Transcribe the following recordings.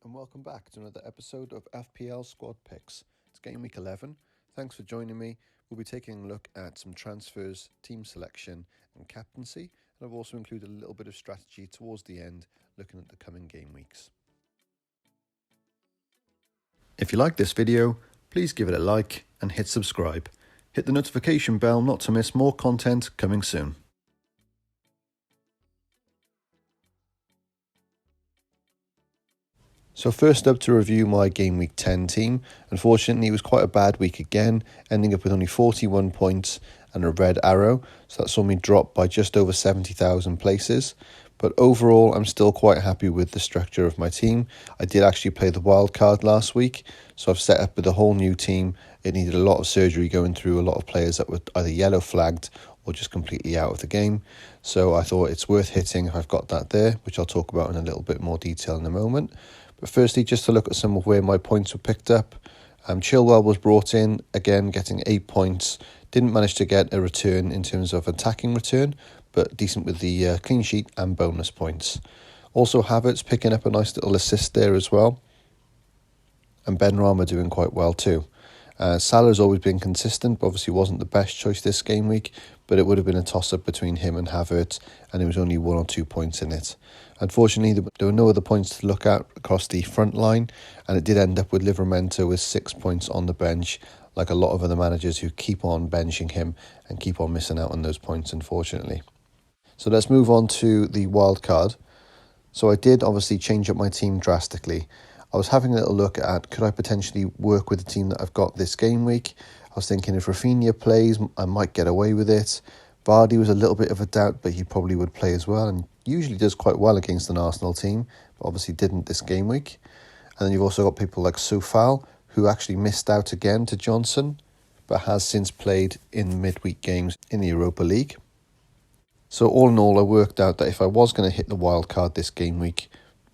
and welcome back to another episode of FPL Squad Picks. It's game week 11. Thanks for joining me. We'll be taking a look at some transfers, team selection and captaincy, and I've also included a little bit of strategy towards the end, looking at the coming game weeks. If you like this video, please give it a like and hit subscribe. Hit the notification bell not to miss more content coming soon. So first up to review my game week 10 team. Unfortunately, it was quite a bad week again, ending up with only 41 points and a red arrow. So that saw me drop by just over 70,000 places. But overall, I'm still quite happy with the structure of my team. I did actually play the wildcard last week, so I've set up with a whole new team. It needed a lot of surgery going through a lot of players that were either yellow flagged or just completely out of the game. So I thought it's worth hitting if I've got that there, which I'll talk about in a little bit more detail in a moment. But firstly, just to look at some of where my points were picked up. Chilwell was brought in, again getting 8 points. Didn't manage to get a return in terms of attacking return, but decent with the clean sheet and bonus points. Also Havertz picking up a nice little assist there as well. And Benrahma doing quite well too. Salah's always been consistent, but obviously wasn't the best choice this game week, but it would have been a toss-up between him and Havertz, and there was only 1 or 2 points in it. Unfortunately, there were no other points to look at across the front line, and it did end up with Livramento with 6 points on the bench, like a lot of other managers who keep on benching him and keep on missing out on those points, unfortunately. So let's move on to the wild card. So I did obviously change up my team drastically. I was having a little look at, could I potentially work with the team that I've got this game week? I was thinking if Rafinha plays, I might get away with it. Vardy was a little bit of a doubt, but he probably would play as well, and usually does quite well against an Arsenal team, but obviously didn't this game week. And then you've also got people like Southampton, who actually missed out again to Johnson, but has since played in midweek games in the Europa League. So all in all, I worked out that if I was going to hit the wild card this game week,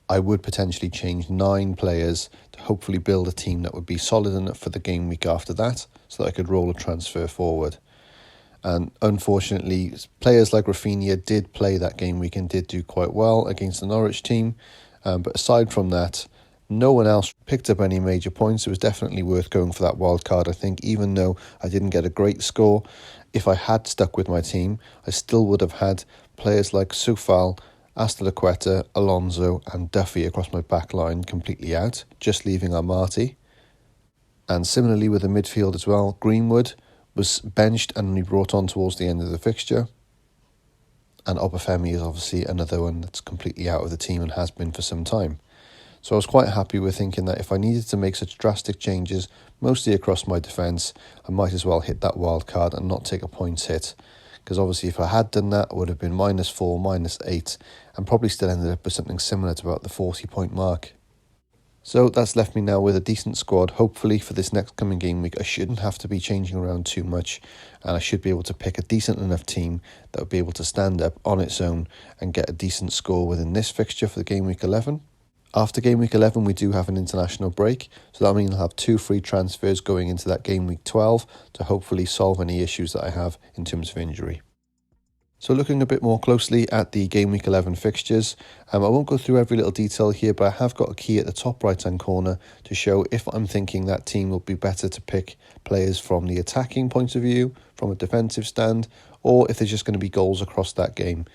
I would potentially change 9 players to hopefully build a team that would be solid enough for the game week after that, so that I could roll a transfer forward. And unfortunately, players like Rafinha did play that game week and did do quite well against the Norwich team. But aside from that, no one else picked up any major points. It was definitely worth going for that wild card, I think, even though I didn't get a great score. If I had stuck with my team, I still would have had players like Soufal, Astelaqueta, Alonso and Duffy across my back line completely out, just leaving Amati. And similarly with the midfield as well, Greenwood was benched and only brought on towards the end of the fixture. And Obafemi is obviously another one that's completely out of the team and has been for some time. So I was quite happy with thinking that if I needed to make such drastic changes, mostly across my defence, I might as well hit that wild card and not take a points hit. Because obviously if I had done that, it would have been -4, -8, and probably still ended up with something similar to about the 40-point mark. So that's left me now with a decent squad. Hopefully for this next coming game week, I shouldn't have to be changing around too much, and I should be able to pick a decent enough team that would be able to stand up on its own and get a decent score within this fixture for the game week 11. After game week 11, we do have an international break, so that means I'll have 2 free transfers going into that game week 12 to hopefully solve any issues that I have in terms of injury. So looking a bit more closely at the game week 11 fixtures, I won't go through every little detail here, but I have got a key at the top right hand corner to show if I'm thinking that team will be better to pick players from the attacking point of view, from a defensive stand, or if there's just going to be goals across that game.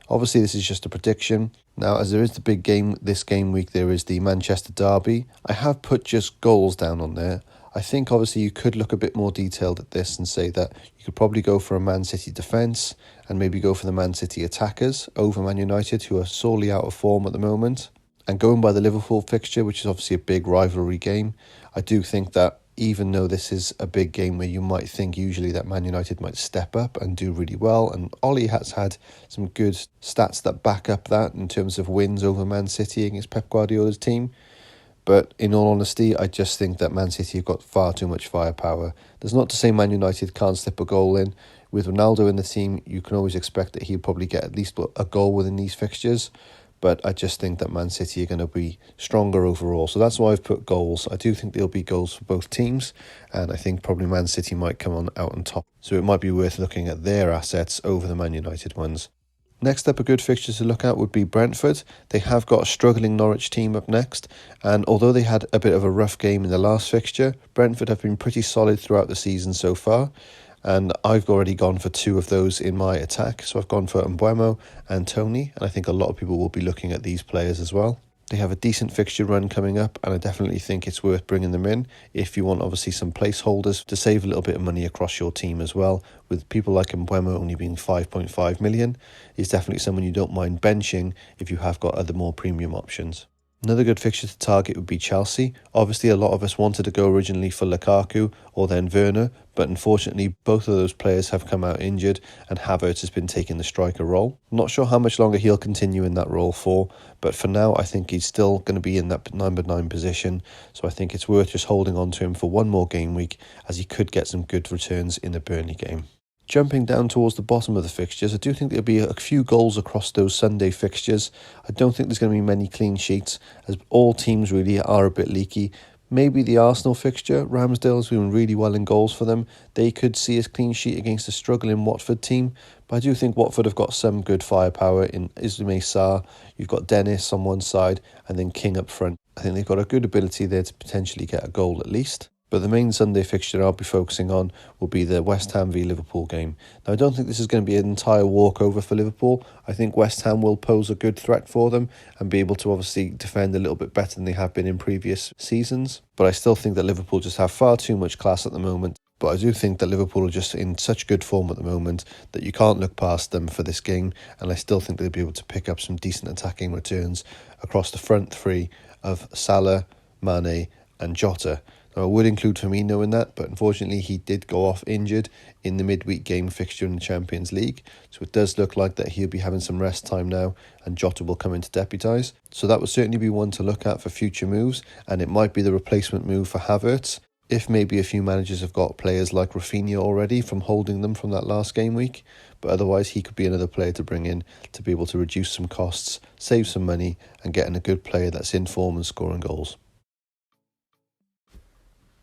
Obviously this is just a prediction. Now as there is the big game this game week, there is the Manchester derby. I have put just goals down on there. I think obviously you could look a bit more detailed at this and say that you could probably go for a Man City defence and maybe go for the Man City attackers over Man United, who are sorely out of form at the moment. And going by the Liverpool fixture, which is obviously a big rivalry game, I do think that even though this is a big game where you might think usually that Man United might step up and do really well, and Ollie has had some good stats that back up that in terms of wins over Man City against Pep Guardiola's team. But in all honesty, I just think that Man City have got far too much firepower. That's not to say Man United can't slip a goal in. With Ronaldo in the team, you can always expect that he'll probably get at least a goal within these fixtures. But I just think that Man City are going to be stronger overall. So that's why I've put goals. I do think there'll be goals for both teams. And I think probably Man City might come out on top. So it might be worth looking at their assets over the Man United ones. Next up, a good fixture to look at would be Brentford. They have got a struggling Norwich team up next, and although they had a bit of a rough game in the last fixture, Brentford have been pretty solid throughout the season so far, and I've already gone for 2 of those in my attack. So I've gone for Mbeumo and Tony, and I think a lot of people will be looking at these players as well. They have a decent fixture run coming up, and I definitely think it's worth bringing them in if you want obviously some placeholders to save a little bit of money across your team as well. With people like Mbeumo only being 5.5 million, is definitely someone you don't mind benching if you have got other more premium options. Another good fixture to target would be Chelsea. Obviously, a lot of us wanted to go originally for Lukaku or then Werner, but unfortunately, both of those players have come out injured and Havertz has been taking the striker role. I'm not sure how much longer he'll continue in that role for, but for now, I think he's still going to be in that number 9 position, so I think it's worth just holding on to him for one more game week, as he could get some good returns in the Burnley game. Jumping down towards the bottom of the fixtures, I do think there'll be a few goals across those Sunday fixtures. I don't think there's going to be many clean sheets, as all teams really are a bit leaky. Maybe the Arsenal fixture, Ramsdale's doing really well in goals for them. They could see a clean sheet against a struggling Watford team, but I do think Watford have got some good firepower in Ismail Sarr. You've got Dennis on one side and then King up front. I think they've got a good ability there to potentially get a goal at least. But the main Sunday fixture I'll be focusing on will be the West Ham v Liverpool game. Now, I don't think this is going to be an entire walkover for Liverpool. I think West Ham will pose a good threat for them and be able to obviously defend a little bit better than they have been in previous seasons. But I still think that Liverpool just have far too much class at the moment. But I do think that Liverpool are just in such good form at the moment that you can't look past them for this game. And I still think they'll be able to pick up some decent attacking returns across the front three of Salah, Mane and Jota. Now, I would include Firmino in that, but unfortunately he did go off injured in the midweek game fixture in the Champions League. So it does look like that he'll be having some rest time now and Jota will come in to deputise. So that would certainly be one to look at for future moves, and it might be the replacement move for Havertz. If maybe a few managers have got players like Rafinha already from holding them from that last game week, but otherwise he could be another player to bring in to be able to reduce some costs, save some money and getting a good player that's in form and scoring goals.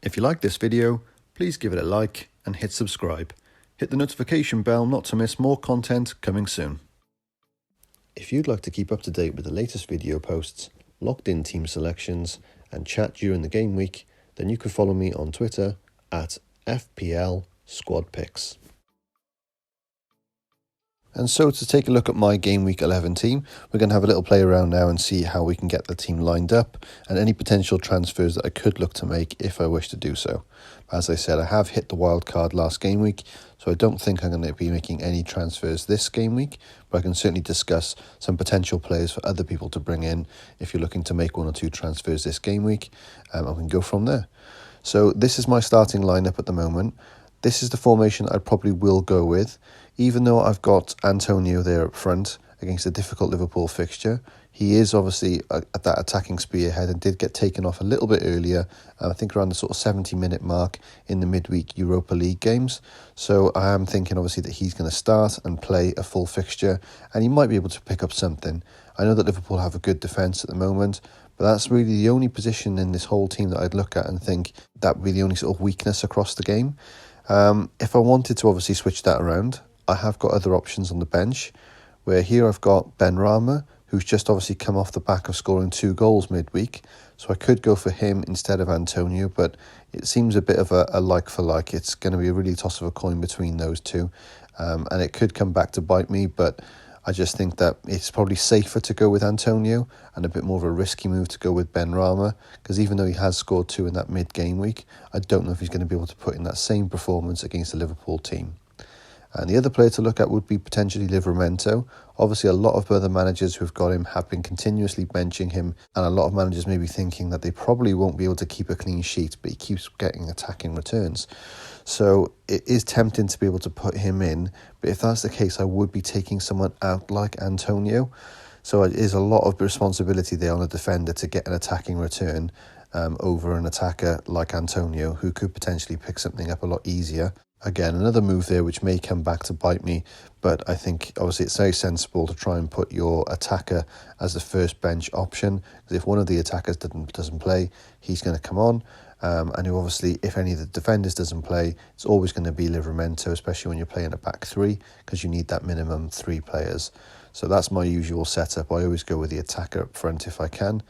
If you like this video, please give it a like and hit subscribe. Hit the notification bell not to miss more content coming soon. If you'd like to keep up to date with the latest video posts, locked in team selections and chat during the game week, then you can follow me on Twitter at FPL Squad Picks. And so to take a look at my Game Week 11 team, we're going to have a little play around now and see how we can get the team lined up and any potential transfers that I could look to make if I wish to do so. As I said, I have hit the wildcard last game week, so I don't think I'm going to be making any transfers this game week, but I can certainly discuss some potential players for other people to bring in if you're looking to make 1 or 2 transfers this game week, and we can go from there. So this is my starting lineup at the moment. This is the formation I probably will go with. Even though I've got Antonio there up front against a difficult Liverpool fixture, he is obviously at that attacking spearhead and did get taken off a little bit earlier, I think around the sort of 70-minute mark in the midweek Europa League games. So I am thinking obviously that he's going to start and play a full fixture and he might be able to pick up something. I know that Liverpool have a good defence at the moment, but that's really the only position in this whole team that I'd look at and think that would be the only sort of weakness across the game. If I wanted to obviously switch that around, I have got other options on the bench, where here I've got Benrahma, who's just obviously come off the back of scoring 2 goals midweek. So I could go for him instead of Antonio, but it seems a bit of a like for like. It's going to be a really toss of a coin between those two, and it could come back to bite me, but I just think that it's probably safer to go with Antonio and a bit more of a risky move to go with Benrahma, because even though he has scored 2 in that mid-game week, I don't know if he's going to be able to put in that same performance against the Liverpool team. And the other player to look at would be potentially Livramento. Obviously, a lot of other managers who have got him have been continuously benching him, and a lot of managers may be thinking that they probably won't be able to keep a clean sheet, but he keeps getting attacking returns. So it is tempting to be able to put him in, but if that's the case, I would be taking someone out like Antonio. So it is a lot of responsibility there on a defender to get an attacking return over an attacker like Antonio, who could potentially pick something up a lot easier. Again, another move there which may come back to bite me, but I think obviously it's very sensible to try and put your attacker as the first bench option, because if one of the attackers doesn't play, he's going to come on, and who obviously, if any of the defenders doesn't play, it's always going to be Livramento, especially when you're playing a back three, because you need that minimum 3 players. So that's my usual setup. I always go with the attacker up front if I can,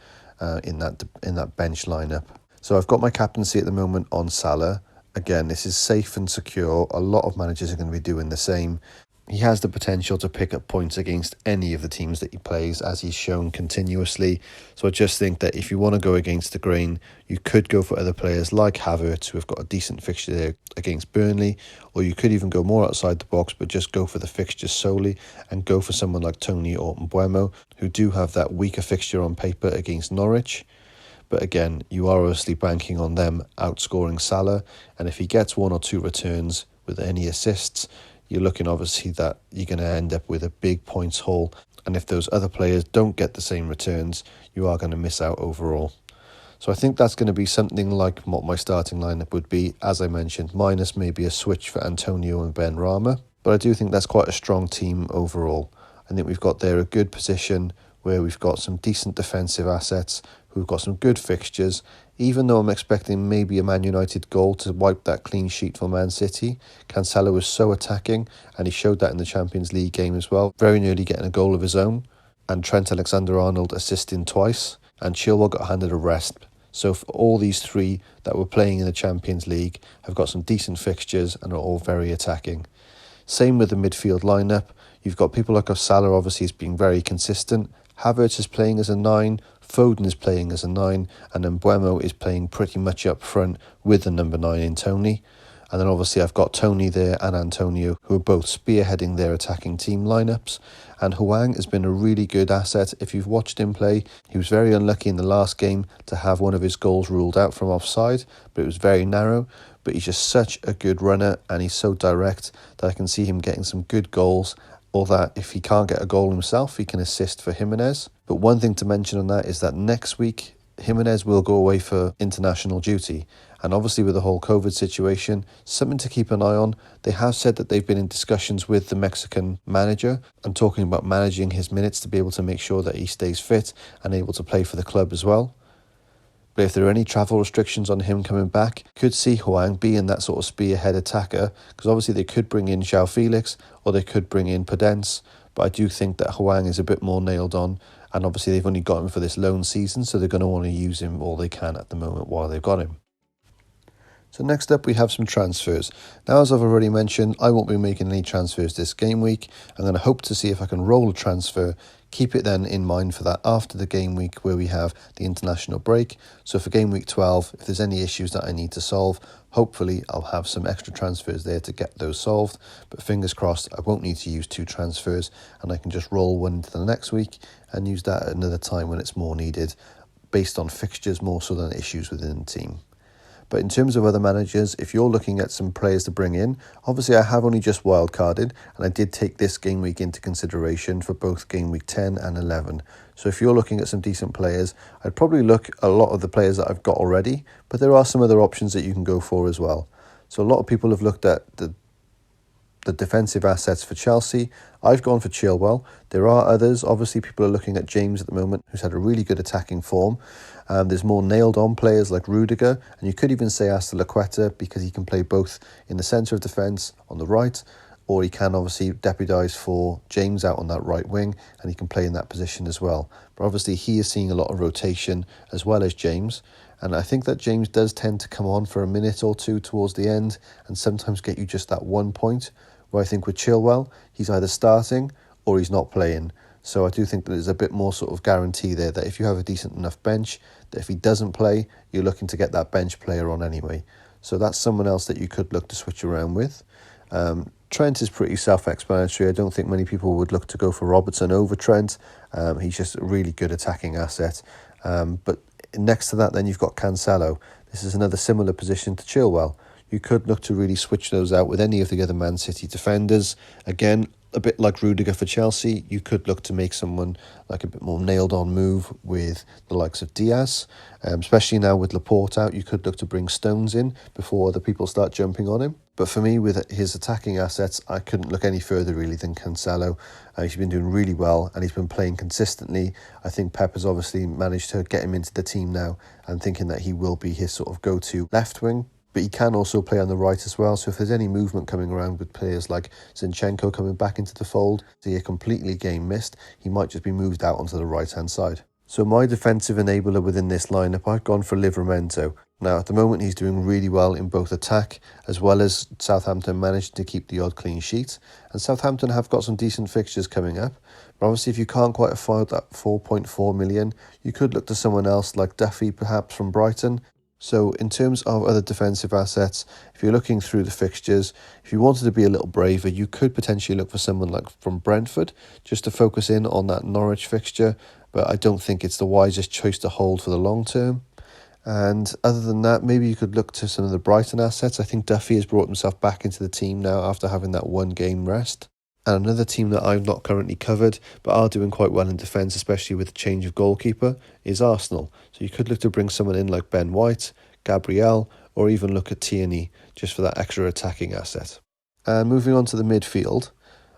in that bench lineup. So I've got my captaincy at the moment on Salah. Again, this is safe and secure. A lot of managers are going to be doing the same. He has the potential to pick up points against any of the teams that he plays, as he's shown continuously. So I just think that if you want to go against the grain, you could go for other players like Havertz, who have got a decent fixture there against Burnley, or you could even go more outside the box, but just go for the fixtures solely and go for someone like Tony or Mbeumo, who do have that weaker fixture on paper against Norwich. But again, you are obviously banking on them outscoring Salah, and if he gets 1 or 2 returns with any assists, you're looking obviously that you're going to end up with a big points haul. And if those other players don't get the same returns, you are going to miss out overall. So I think that's going to be something like what my starting lineup would be, as I mentioned, minus maybe a switch for Antonio and Ben Rama. But I do think that's quite a strong team overall. I think we've got there a good position where we've got some decent defensive assets, who've got some good fixtures. Even though I'm expecting maybe a Man United goal to wipe that clean sheet for Man City, Cancelo was so attacking, and he showed that in the Champions League game as well, very nearly getting a goal of his own, and Trent Alexander-Arnold assisting twice, and Chilwell got handed a rest. So for all these 3 that were playing in the Champions League have got some decent fixtures and are all very attacking. Same with the midfield lineup. You've got people like Salah, obviously, is being very consistent. Havertz is playing as a 9, Foden is playing as a 9, and then Mbeumo is playing pretty much up front with the number 9 in Tony. And then obviously I've got Tony there and Antonio, who are both spearheading their attacking team lineups. And Hwang has been a really good asset. If you've watched him play, he was very unlucky in the last game to have one of his goals ruled out from offside, but it was very narrow. But he's just such a good runner, and he's so direct that I can see him getting some good goals, or that if he can't get a goal himself, he can assist for Jimenez. But one thing to mention on that is that next week, Jimenez will go away for international duty. And obviously with the whole COVID situation, something to keep an eye on. They have said that they've been in discussions with the Mexican manager and talking about managing his minutes to be able to make sure that he stays fit and able to play for the club as well. But if there are any travel restrictions on him coming back, could see Hwang being that sort of spearhead attacker, because obviously they could bring in João Felix or they could bring in Podence, but I do think that Hwang is a bit more nailed on, and obviously they've only got him for this loan season, so they're going to want to use him all they can at the moment while they've got him. So next up we have some transfers. Now, as I've already mentioned, I won't be making any transfers this game week. I'm going to hope to see if I can roll a transfer, keep it then in mind for that after the game week where we have the international break. So for game week 12, if there's any issues that I need to solve, hopefully I'll have some extra transfers there to get those solved. But fingers crossed, I won't need to use 2 transfers and I can just roll one into the next week and use that at another time when it's more needed, based on fixtures more so than issues within the team. But in terms of other managers, if you're looking at some players to bring in, obviously I have only just wildcarded, and I did take this game week into consideration for both game week 10 and 11. So if you're looking at some decent players, I'd probably look at a lot of the players that I've got already, but there are some other options that you can go for as well. So a lot of people have looked at the defensive assets for Chelsea. I've gone for Chilwell. There are others. Obviously, people are looking at James at the moment, who's had a really good attacking form. There's more nailed-on players like Rudiger, and you could even say Azpilicueta, because he can play both in the centre of defence on the right, or he can obviously deputise for James out on that right wing, and he can play in that position as well. But obviously, he is seeing a lot of rotation as well as James, and I think that James does tend to come on for a minute or two towards the end and sometimes get you just that 1 point, where I think with Chilwell, he's either starting or he's not playing. So I do think that there's a bit more sort of guarantee there that if you have a decent enough bench, that if he doesn't play, you're looking to get that bench player on anyway. So that's someone else that you could look to switch around with. Trent is pretty self-explanatory. I don't think many people would look to go for Robertson over Trent. He's just a really good attacking asset. But next to that, then you've got Cancelo. This is another similar position to Chilwell. You could look to really switch those out with any of the other Man City defenders. Again, A bit like Rudiger for Chelsea, you could look to make someone like a bit more nailed-on move with the likes of Diaz. Especially now with Laporte out, you could look to bring Stones in before other people start jumping on him. But for me, with his attacking assets, I couldn't look any further really than Cancelo. He's been doing really well and he's been playing consistently. I think Pep has obviously managed to get him into the team now and thinking that he will be his sort of go-to left wing. But he can also play on the right as well. So if there's any movement coming around with players like Zinchenko coming back into the fold, see a completely game missed, he might just be moved out onto the right-hand side. So my defensive enabler within this lineup, I've gone for Livramento. Now, at the moment, he's doing really well in both attack, as well as Southampton managed to keep the odd clean sheet. And Southampton have got some decent fixtures coming up. But obviously, if you can't quite afford that 4.4 million, you could look to someone else like Duffy, perhaps from Brighton. So in terms of other defensive assets, if you're looking through the fixtures, if you wanted to be a little braver, you could potentially look for someone like from Brentford, just to focus in on that Norwich fixture. But I don't think it's the wisest choice to hold for the long term. And other than that, maybe you could look to some of the Brighton assets. I think Duffy has brought himself back into the team now after having that one game rest. And another team that I've not currently covered, but are doing quite well in defence, especially with the change of goalkeeper, is Arsenal. So you could look to bring someone in like Ben White, Gabriel, or even look at Tierney, just for that extra attacking asset. And moving on to the midfield,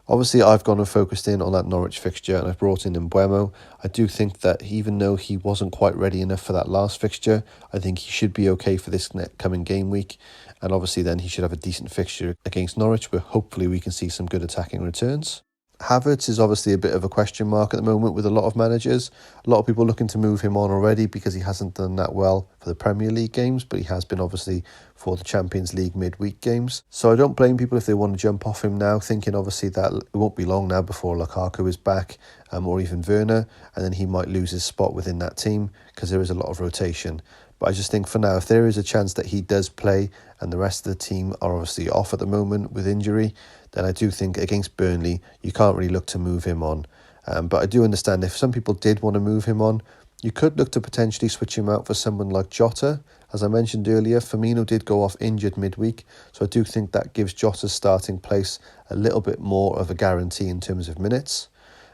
obviously I've gone and focused in on that Norwich fixture and I've brought in Mbeumo. I do think that even though he wasn't quite ready enough for that last fixture, I think he should be okay for this coming game week. And obviously then he should have a decent fixture against Norwich where hopefully we can see some good attacking returns. Havertz is obviously a bit of a question mark at the moment with a lot of managers. A lot of people looking to move him on already because he hasn't done that well for the Premier League games, but he has been obviously for the Champions League midweek games. So I don't blame people if they want to jump off him now, thinking obviously that it won't be long now before Lukaku is back, or even Werner, and then he might lose his spot within that team because there is a lot of rotation. But I just think for now, if there is a chance that he does play and the rest of the team are obviously off at the moment with injury, then I do think against Burnley, you can't really look to move him on. But I do understand if some people did want to move him on, you could look to potentially switch him out for someone like Jota. As I mentioned earlier, Firmino did go off injured midweek, so I do think that gives Jota's starting place a little bit more of a guarantee in terms of minutes.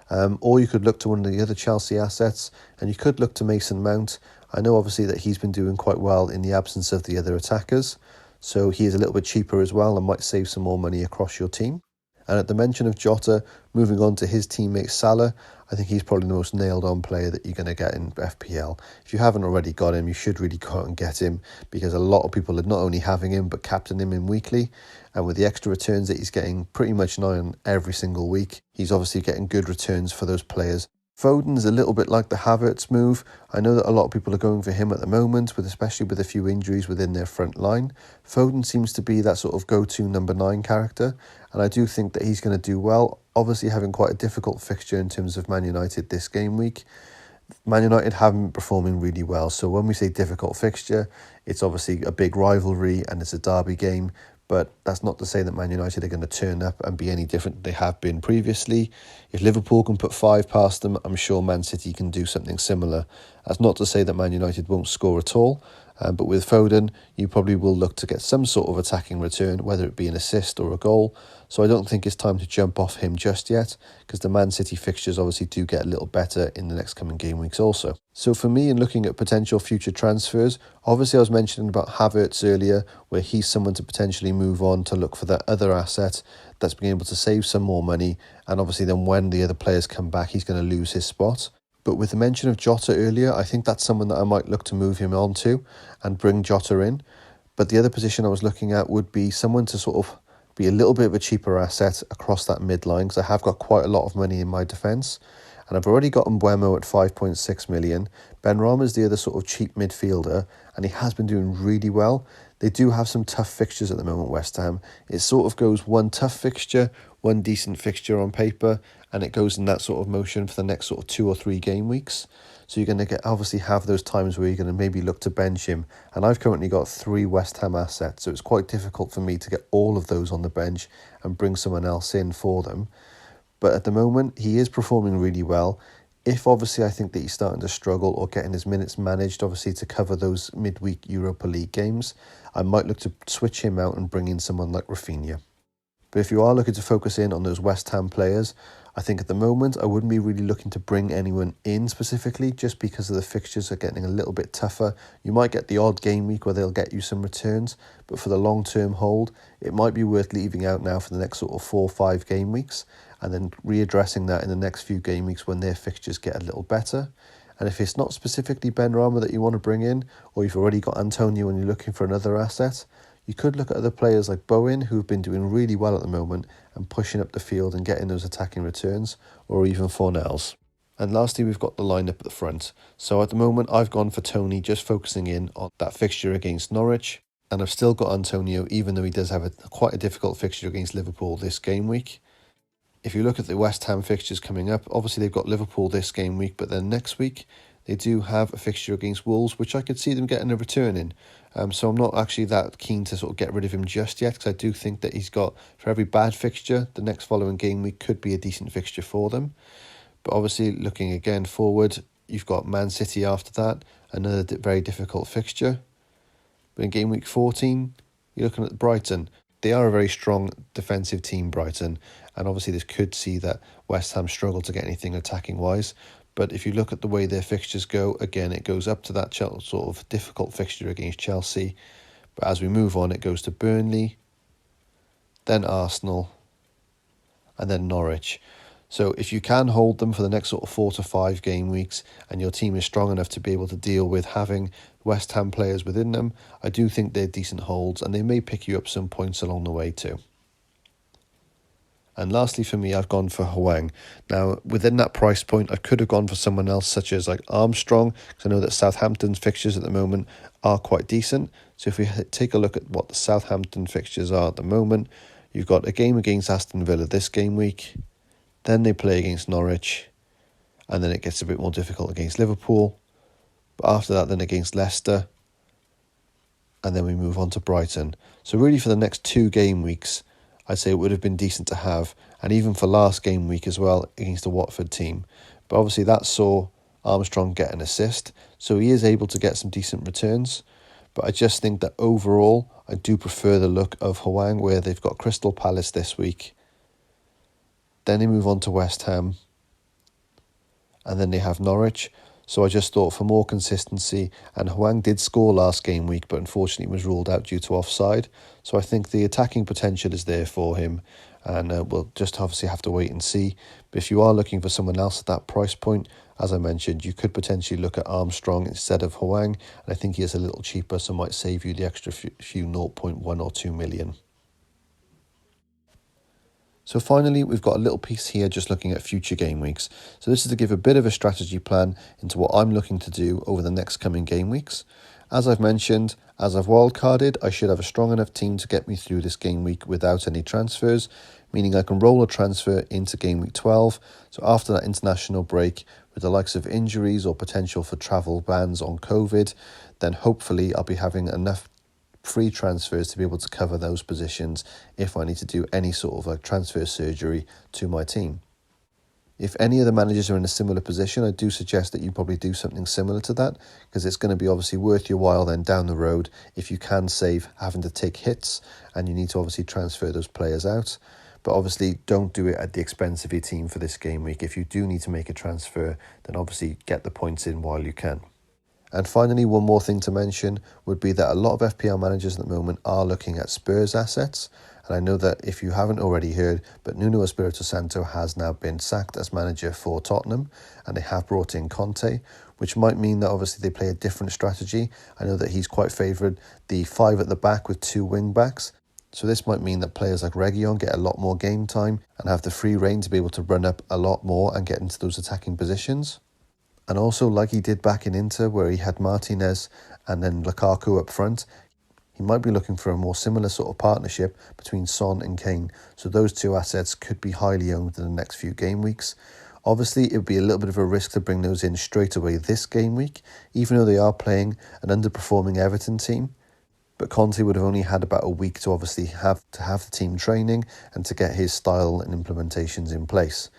Or you could look to one of the other Chelsea assets, and you could look to Mason Mount. I know obviously that he's been doing quite well in the absence of the other attackers, so he is a little bit cheaper as well and might save some more money across your team. And at the mention of Jota, moving on to his teammate Salah, I think he's probably the most nailed-on player that you're going to get in FPL. If you haven't already got him, you should really go out and get him because a lot of people are not only having him but captain him in weekly. And with the extra returns that he's getting pretty much now on every single week, he's obviously getting good returns for those players. Foden's a little bit like the Havertz move. I know that a lot of people are going for him at the moment, especially with a few injuries within their front line. Foden seems to be that sort of go-to number 9 character, and I do think that he's going to do well. Obviously having quite a difficult fixture in terms of Man United this game week. Man United haven't been performing really well, so when we say difficult fixture, it's obviously a big rivalry and it's a derby game. But that's not to say that Man United are going to turn up and be any different than they have been previously. If Liverpool can put 5 past them, I'm sure Man City can do something similar. That's not to say that Man United won't score at all. But with Foden, you probably will look to get some sort of attacking return, whether it be an assist or a goal. So I don't think it's time to jump off him just yet, because the Man City fixtures obviously do get a little better in the next coming game weeks also. So for me, in looking at potential future transfers, obviously I was mentioning about Havertz earlier, where he's someone to potentially move on to look for that other asset that's being able to save some more money. And obviously then when the other players come back, he's going to lose his spot. But with the mention of Jota earlier, I think that's someone that I might look to move him on to and bring Jota in. But the other position I was looking at would be someone to sort of be a little bit of a cheaper asset across that midline, because I have got quite a lot of money in my defence. And I've already got Mbeumo at 5.6 million. Benrahma is the other sort of cheap midfielder, and he has been doing really well. They do have some tough fixtures at the moment, West Ham. It sort of goes one tough fixture, one decent fixture on paper, and it goes in that sort of motion for the next sort of 2 or 3 game weeks. So you're going to obviously have those times where you're going to maybe look to bench him. And I've currently got 3 West Ham assets, so it's quite difficult for me to get all of those on the bench and bring someone else in for them. But at the moment, he is performing really well. If obviously I think that he's starting to struggle or getting his minutes managed, obviously to cover those midweek Europa League games, I might look to switch him out and bring in someone like Rafinha. But if you are looking to focus in on those West Ham players, I think at the moment I wouldn't be really looking to bring anyone in specifically, just because of the fixtures are getting a little bit tougher. You might get the odd game week where they'll get you some returns, but for the long-term hold, it might be worth leaving out now for the next sort of 4 or 5 game weeks, and then readdressing that in the next few game weeks when their fixtures get a little better. And if it's not specifically Ben Rama that you want to bring in, or you've already got Antonio and you're looking for another asset, you could look at other players like Bowen, who've been doing really well at the moment and pushing up the field and getting those attacking returns, or even Fornells. And lastly, we've got the lineup at the front. So at the moment, I've gone for Tony, just focusing in on that fixture against Norwich. And I've still got Antonio, even though he does have quite a difficult fixture against Liverpool this game week. If you look at the West Ham fixtures coming up, obviously they've got Liverpool this game week, but then next week they do have a fixture against Wolves, which I could see them getting a return in. So I'm not actually that keen to sort of get rid of him just yet, because I do think that he's got, for every bad fixture, the next following game week could be a decent fixture for them. But obviously, looking again forward, you've got Man City after that, another very difficult fixture. But in game week 14, you're looking at Brighton. They are a very strong defensive team, Brighton, and obviously this could see that West Ham struggle to get anything attacking-wise. But if you look at the way their fixtures go, again, it goes up to that sort of difficult fixture against Chelsea. But as we move on, it goes to Burnley, then Arsenal, and then Norwich. So if you can hold them for the next sort of 4 to 5 game weeks, and your team is strong enough to be able to deal with having West Ham players within them, I do think they're decent holds, and they may pick you up some points along the way too. And lastly for me, I've gone for Hwang. Now, within that price point, I could have gone for someone else such as like Armstrong, because I know that Southampton's fixtures at the moment are quite decent. So if we take a look at what the Southampton fixtures are at the moment, you've got a game against Aston Villa this game week, then they play against Norwich, and then it gets a bit more difficult against Liverpool. But after that, then against Leicester, and then we move on to Brighton. So really for the next 2 game weeks, I'd say it would have been decent to have, and even for last game week as well against the Watford team. But obviously that saw Armstrong get an assist, so he is able to get some decent returns. But I just think that overall, I do prefer the look of Hwang, where they've got Crystal Palace this week. Then they move on to West Ham, and then they have Norwich. So I just thought for more consistency, and Hwang did score last game week, but unfortunately was ruled out due to offside. So I think the attacking potential is there for him, and we'll just obviously have to wait and see. But if you are looking for someone else at that price point, as I mentioned, you could potentially look at Armstrong instead of Hwang, and I think he is a little cheaper, so might save you the extra few 0.1 or 2 million. So finally, we've got a little piece here just looking at future game weeks. So this is to give a bit of a strategy plan into what I'm looking to do over the next coming game weeks. As I've mentioned, as I've wildcarded, I should have a strong enough team to get me through this game week without any transfers, meaning I can roll a transfer into game week 12. So after that international break, with the likes of injuries or potential for travel bans on COVID, then hopefully I'll be having enough free transfers to be able to cover those positions if I need to do any sort of like transfer surgery to my team. If any of the managers are in a similar position, I do suggest that you probably do something similar to that, because it's going to be obviously worth your while then down the road if you can save having to take hits and you need to obviously transfer those players out. But obviously don't do it at the expense of your team for this game week. If you do need to make a transfer, then obviously get the points in while you can. And finally, one more thing to mention would be that a lot of FPL managers at the moment are looking at Spurs assets. And I know that if you haven't already heard, but Nuno Espirito Santo has now been sacked as manager for Tottenham, and they have brought in Conte, which might mean that obviously they play a different strategy. I know that he's quite favoured the 5 at the back with 2 wing backs. So this might mean that players like Reguilon get a lot more game time and have the free rein to be able to run up a lot more and get into those attacking positions. And also, like he did back in Inter, where he had Martinez and then Lukaku up front, he might be looking for a more similar sort of partnership between Son and Kane. So those 2 assets could be highly owned in the next few game weeks. Obviously, it would be a little bit of a risk to bring those in straight away this game week, even though they are playing an underperforming Everton team. But Conte would have only had about a week to obviously have the team training and to get his style and implementations in place.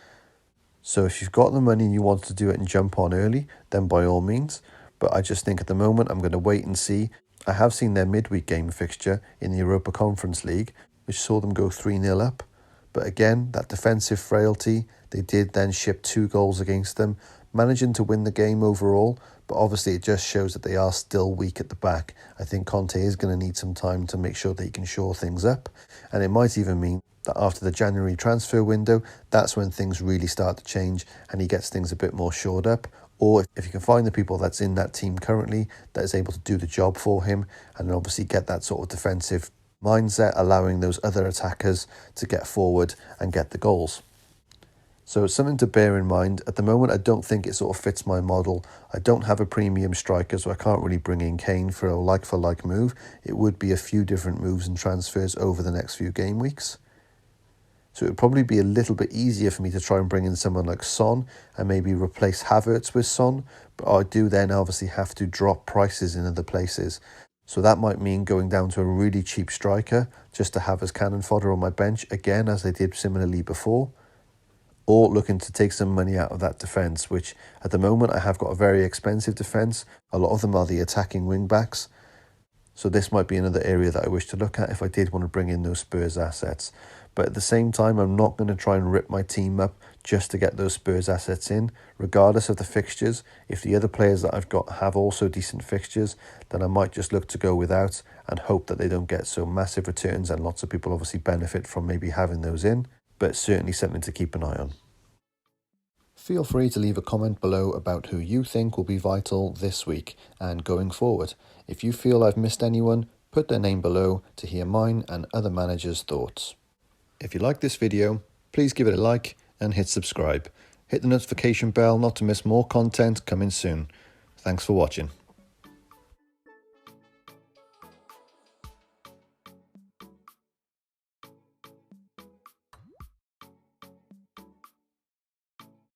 So if you've got the money and you want to do it and jump on early, then by all means. But I just think at the moment I'm going to wait and see. I have seen their midweek game fixture in the Europa Conference League, which saw them go 3-0 up. But again, that defensive frailty, they did then ship 2 goals against them, managing to win the game overall, but obviously it just shows that they are still weak at the back. I think Conte is going to need some time to make sure that he can shore things up, and it might even mean that after the January transfer window, that's when things really start to change and he gets things a bit more shored up. Or if you can find the people that's in that team currently that is able to do the job for him and obviously get that sort of defensive mindset, allowing those other attackers to get forward and get the goals. So it's something to bear in mind. At the moment, I don't think it sort of fits my model. I don't have a premium striker, so I can't really bring in Kane for a like-for-like move. It would be a few different moves and transfers over the next few game weeks. So it would probably be a little bit easier for me to try and bring in someone like Son and maybe replace Havertz with Son. But I do then obviously have to drop prices in other places. So that might mean going down to a really cheap striker just to have as cannon fodder on my bench, again, as I did similarly before. Or looking to take some money out of that defence, which at the moment I have got a very expensive defence. A lot of them are the attacking wing-backs. So this might be another area that I wish to look at if I did want to bring in those Spurs assets. But at the same time, I'm not going to try and rip my team up just to get those Spurs assets in, regardless of the fixtures. If the other players that I've got have also decent fixtures, then I might just look to go without and hope that they don't get so massive returns, and lots of people obviously benefit from maybe having those in, but certainly something to keep an eye on. Feel free to leave a comment below about who you think will be vital this week and going forward. If you feel I've missed anyone, put their name below to hear mine and other managers' thoughts. If you like this video, please give it a like and hit subscribe. Hit the notification bell not to miss more content coming soon. Thanks for watching.